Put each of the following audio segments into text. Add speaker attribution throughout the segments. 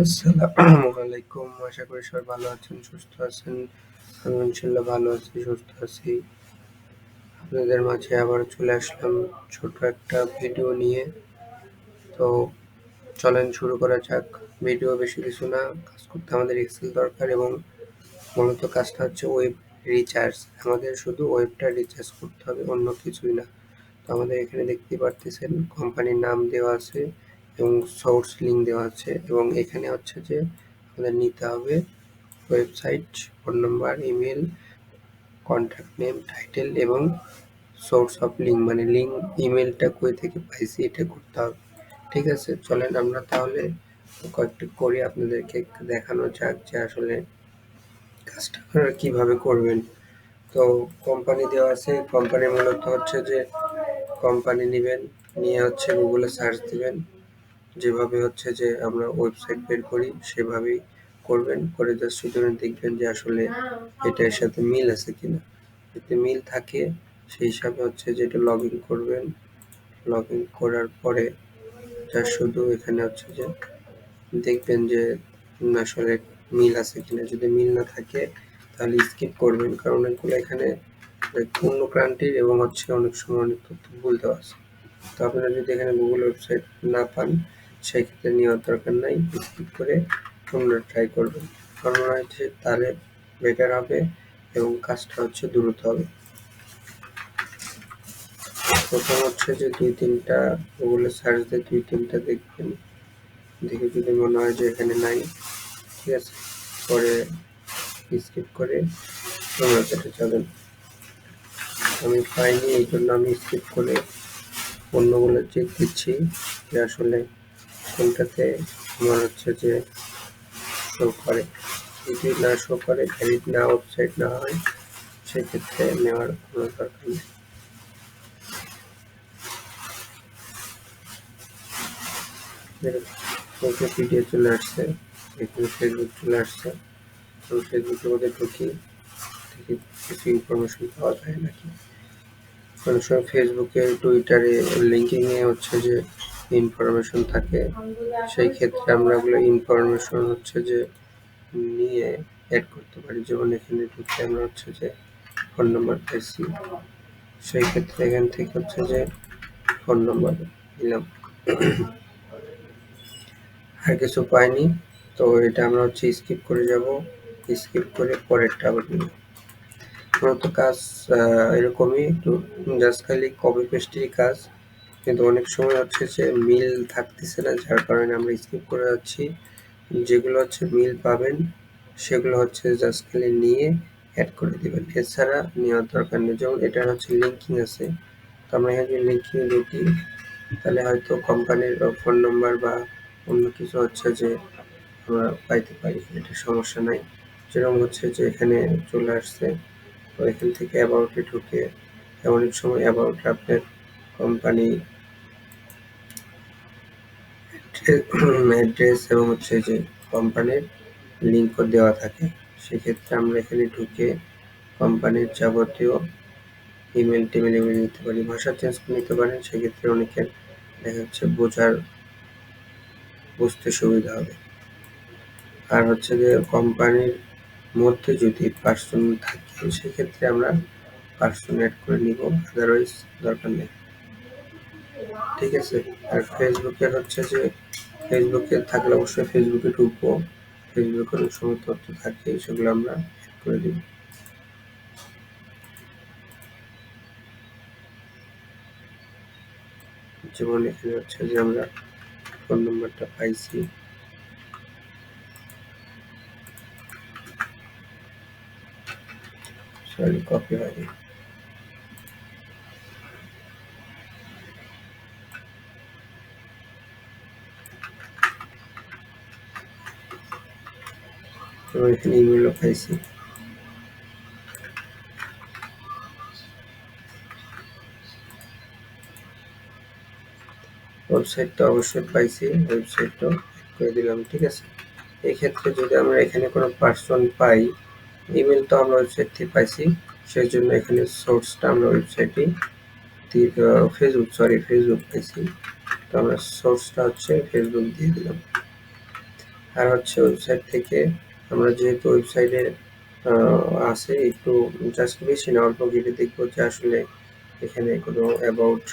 Speaker 1: আসসালামু আলাইকুম। আশা করি সবাই ভালো আছেন, সুস্থ আছেন। আমি ইনশাল্লাহ ভালো আছি, সুস্থ আছি। আপনাদের মাঝে আবার চলে আসলাম ছোট একটা ভিডিও নিয়ে। তো চলেন শুরু করা যাক। ভিডিও বেশি কিছু না, কাজ করতে আমাদের এক্সেল দরকার এবং মূলত কাজটা হচ্ছে ওয়েব রিচার্জ। আমাদের শুধু ওয়েবটা রিচার্জ করতে হবে, অন্য কিছুই না। তো আমাদের এখানে দেখতেই পারতেছেন কোম্পানির নাম দেওয়া আছে এবং সোর্স লিঙ্ক দেওয়া আছে এবং এখানে হচ্ছে যে আমাদের নিতে হবে website, phone number, email, contact name, title এবং সোর্স অফ লিঙ্ক, মানে লিঙ্ক ইমেলটা কই থেকে পাইছি এটা করতে হবে। ঠিক আছে, চলেন আমরা তাহলে কয়েকটা করি, আপনাদেরকে দেখানো যাক যে আসলে কাজটা আপনারা কীভাবে করবেন। তো কোম্পানি দেওয়া আছে, কোম্পানি মূলত হচ্ছে যে কোম্পানি নেবেন, নিয়ে হচ্ছে গুগলে সার্চ দিবেন, যেভাবে হচ্ছে যে আমরা ওয়েবসাইট বের করি সেভাবেই করবেন। করে জাস্ট শুধু দেখবেন যে আসলে এটা এর সাথে মিল আছে কিনা। যদি মিল থাকে সেই হিসাবে হচ্ছে যে এটা লগ ইন করবেন। লগ ইন করার পরে জাস্ট শুধু এখানে হচ্ছে যে দেখবেন যে আসলে মিল আছে কিনা। যদি মিল না থাকে তাহলে স্কিপ করবেন, কারণ অনেকগুলো এখানে পূর্ণ ক্রান্তির এবং হচ্ছে অনেক সময় অনেক তথ্য ভুল দেওয়া আছে। তো আপনারা যদি এখানে গুগল ওয়েবসাইট না পান সেক্ষেত্রে নেওয়ার দরকার নাই, স্কিপ করে তোমরা ট্রাই করবেন। আমার মনে হয় যে তাহলে বেটার হবে এবং কাজটা হচ্ছে দ্রুত হবে। প্রথম হচ্ছে যে 2-3টা গুগলে সার্চ দিয়ে 2-3টা দেখবেন, দেখে যদি মনে হয় যে এখানে নাই, ঠিক আছে, পরে স্কিপ করে তোমরা কেটে যাবেন। আমি পাইনি এই জন্য আমি স্কিপ করে অন্যগুলো চেক দিচ্ছি যে আসলে কোনটাতে আমার হচ্ছে যে শো করে। যদি না শো করে, ভ্যালিড না ওয়েবসাইট না হয়, সেক্ষেত্রে নেওয়ার কোনো দরকার নেই। পিডিএফ চলে আসছে, এখানে ফেসবুক চলে আসছে। তো ফেসবুকের মধ্যে ঢুকি, দেখি কিছু ইনফরমেশন পাওয়া যায় নাকি। অনেক সময় ফেসবুকে, টুইটারে লিঙ্কিংয়ে হচ্ছে যে ইনফরমেশন থাকে, সেই ক্ষেত্রে আমরা ওগুলো ইনফরমেশন হচ্ছে যে নিয়ে অ্যাড করতে পারি। যেমন এখানে ঢুকে আমরা হচ্ছে যে ফোন নাম্বার পাইছি, সেই ক্ষেত্রে এখান থেকে হচ্ছে যে ফোন নাম্বার দিলাম। আর কিছু পাইনি, তো এটা আমরা হচ্ছে স্কিপ করে যাব, স্কিপ করে পরেরটা আবার নিব। মূলত কাজ এরকমই, একটু জাস্ট খালি কপি পেস্টেরই কাজ, কিন্তু অনেক সময় হচ্ছে যে মিল থাকতেছে না, যার কারণে আমরা স্কিপ করে যাচ্ছি। যেগুলো হচ্ছে মিল পাবেন সেগুলো হচ্ছে জাস্ট খালি নিয়ে অ্যাড করে দেবেন, এছাড়া নেওয়ার দরকার নেই। যেমন এটার হচ্ছে লিঙ্কিং আছে, তো আমরা এখানে যদি লিঙ্কিংয়ে ঢুকি তাহলে হয়তো কোম্পানির ফোন নাম্বার বা অন্য কিছু হচ্ছে যে আমরা পাইতে পারি, এটা সমস্যা নাই। যেরকম হচ্ছে যে এখানে চলে আসছে, তো এখান থেকে অ্যাবাউটে ঢুকে অনেক সময় অ্যাবাউটে আপনার কোম্পানি অ্যাড্রেস এবং হচ্ছে যে কোম্পানির লিঙ্কও দেওয়া থাকে। সেক্ষেত্রে আমরা এখানে ঢুকে কোম্পানির যাবতীয় ইমেল টিমেল এগুলো নিতে পারি, ভাষা চেঞ্জ করে নিতে পারেন। সেক্ষেত্রে অনেকের দেখা যাচ্ছে বুঝতে সুবিধা হবে। আর হচ্ছে যে কোম্পানির মধ্যে যদি পার্সন থাকে সেক্ষেত্রে আমরা পার্সন অ্যাড করে নিব, আদারওয়াইজ দরকার নেই। ঠিক আছে। আর ফেসবুকের হচ্ছে যে ফেসবুকে থাকলে অবশ্যই ফেসবুকে ঢুকবো, ফেসবুকের অনেক সময় তথ্য থাকে, সেগুলো আমরা অ্যাড করে দিব। যেমন এখানে হচ্ছে যে আমরা ফোন নাম্বারটা পাইছি, সরি কপি হয়নি। এবং এখানে ইমেলও পাইছি। ওয়েবসাইটটা অবশ্যই পাইছি, ওয়েবসাইটটা করে দিলাম। ঠিক আছে, এক্ষেত্রে যদি আমরা এখানে কোনো পার্সন পাই, ইমেল তো আমরা ওয়েবসাইট থেকে পাইছি, সেই জন্য এখানে সোর্সটা আমরা ওয়েবসাইটে ফেসবুক পাইছি, তো আমরা সোর্সটা হচ্ছে ফেসবুক দিয়ে দিলাম। আর হচ্ছে ওয়েবসাইট থেকে আমরা যেহেতু ওয়েবসাইটে আছে একটু জাস্ট বেশি না অল্প ঘেটে দেখবো যে আসলে এখানে কোনো অ্যাবাউট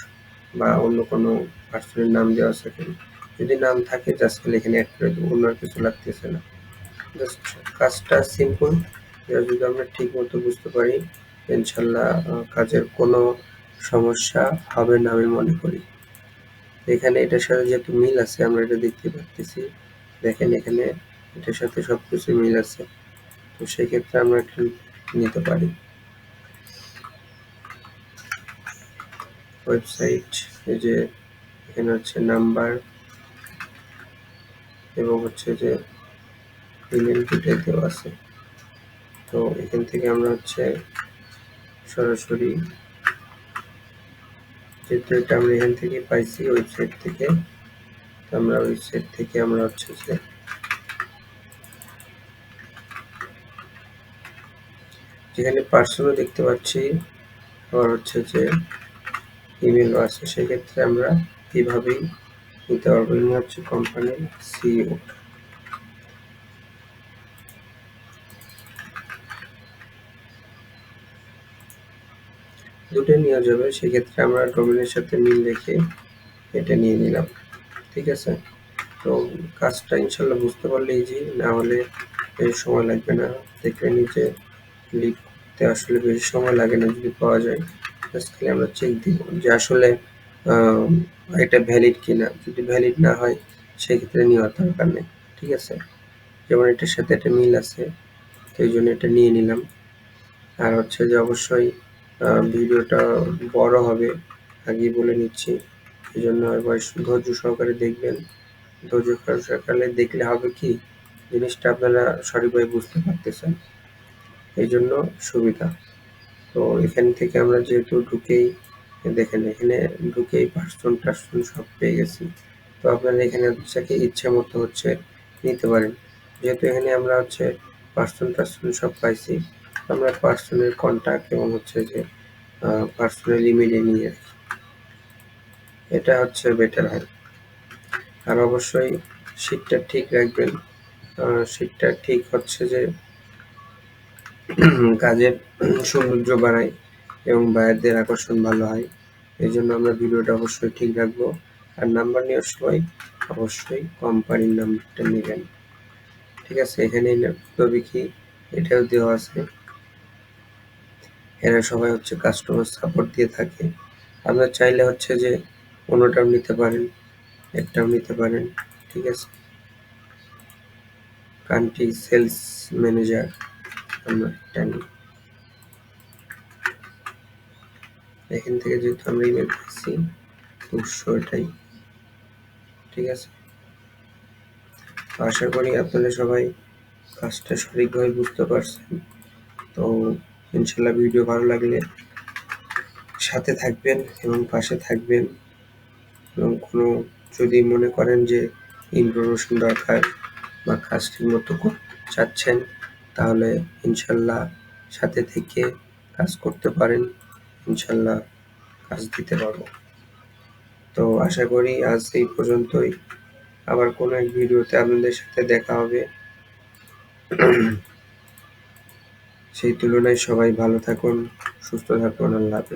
Speaker 1: বা অন্য কোনো পার্সনের নাম দেওয়া আছে কিনা। যদি নাম থাকে জাস্ট খালি এখানে অ্যাড করে দেবো, অন্য আর কিছু লাগতেছে না। জাস্ট কাজটা সিম্পল, এটা যদি আমরা ঠিক মতো বুঝতে পারি ইনশাল্লাহ কাজের কোনো সমস্যা হবে না আমি মনে করি। এখানে এটার সাথে যেহেতু মিল আছে আমরা এটা দেখতে পাচ্ছি, দেখেন এখানে এটার সাথে সবকিছু মিল আছে, তো সেক্ষেত্রে আমরা এটা নিতে পারি। ওয়েবসাইট, এই যে এখানে হচ্ছে নাম্বার এবং হচ্ছে যে ইমেল ডিটেল দেওয়া আছে, তো এখান থেকে আমরা হচ্ছে সরাসরি যেহেতু এটা আমরা এখান থেকে পাইছি ওয়েবসাইট থেকে, আমরা ওয়েবসাইট থেকে আমরা হচ্ছে যে যেখানে পার্সনও দেখতে পাচ্ছি আবার হচ্ছে যে ইমেলও আছে, সেক্ষেত্রে আমরা এইভাবেই নিতে পারবো। ইনি হচ্ছে কোম্পানির সিইও। দুটো নেওয়া যাবে, সেক্ষেত্রে আমরা ডোমেনের সাথে মিল রেখে এটা নিয়ে নিলাম। ঠিক আছে, তো কাজটা ইনশাল্লাহ বুঝতে পারলে ইজি, না হলে বেশি সময় লাগবে না। দেখে নিচে লিড করতে আসলে বেশি সময় লাগে না যদি পাওয়া যায়। জাস্ট খালি আমরা চেক দিব যে আসলে এটা ভ্যালিড কিনা, যদি ভ্যালিড না হয় সেক্ষেত্রে নেওয়ার দরকার নেই। ঠিক আছে, যেমন এটার সাথে একটা মিল আছে, তো এই জন্য এটা নিয়ে নিলাম। আর হচ্ছে যে অবশ্যই ভিডিওটা বড় হবে আগেই বলে নিচ্ছি, এই জন্য এবার ধৈর্য সহকারে দেখবেন। ধৈর্য সহকারে দেখলে হবে কি জিনিসটা আপনারা সঠিকভাবে বুঝতে পারতেছেন, এই জন্য সুবিধা। তো এখান থেকে আমরা যেহেতু ঢুকেই দেখেন এখানে ঢুকেই পার্সন টার্সন সব পেয়ে গেছি, তো আপনারা এখানে হচ্ছে ইচ্ছে মতো হচ্ছে নিতে পারেন। যেহেতু এখানে আমরা হচ্ছে পার্সন টার্সন সব পাইছি, আমরা পার্সনের কন্ট্যাক্ট এবং হচ্ছে যে পার্সনের ইমেইলে নিয়ে রাখি, এটা হচ্ছে বেটার হয়। আর অবশ্যই শীটটা ঠিক রাখবেন, শীটটা ঠিক হচ্ছে যে কাজের সৌন্দর্য বাড়ায় এবং বায়ারদের আকর্ষণ ভালো হয়, এই জন্য আমরা ভিডিওটা অবশ্যই ঠিক রাখবো। আর নাম্বার নেওয়ার সময় অবশ্যই কোম্পানির নাম্বারটা নেবেন। ঠিক আছে, এখানে তবে কি এটাও দেওয়া আছে, এরা সবাই হচ্ছে কাস্টমার সাপোর্ট দিয়ে থাকে। আপনারা চাইলে হচ্ছে যে অন্যটাও নিতে পারেন, একটাও নিতে পারেন। ঠিক আছে, কান্ট্রি সেলস ম্যানেজার আমরা একটা নিই, এখান থেকে যেহেতু আমরা ইমেল পাইছি উৎস এটাই। ঠিক আছে, আশা করি আপনারা সবাই কাজটা সঠিকভাবে বুঝতে পারছেন। তো ইনশাল্লাহ ভিডিও ভালো লাগলে সাথে থাকবেন এবং পাশে থাকবেন, এবং কোনো যদি মনে করেন যে ইনফরমেশন দরকার বা কাজ ঠিক মতো চাচ্ছেন, তাহলে ইনশাল্লাহ সাথে থেকে কাজ করতে পারেন, ইনশাল্লাহ কাজ দিতে পারবো। তো আশা করি আজ এই পর্যন্তই, আবার কোনো এক ভিডিওতে আপনাদের সাথে দেখা হবে। সেই তুলনায় সবাই ভালো থাকুন, সুস্থ থাকুন, আল্লাহ হাফেজ।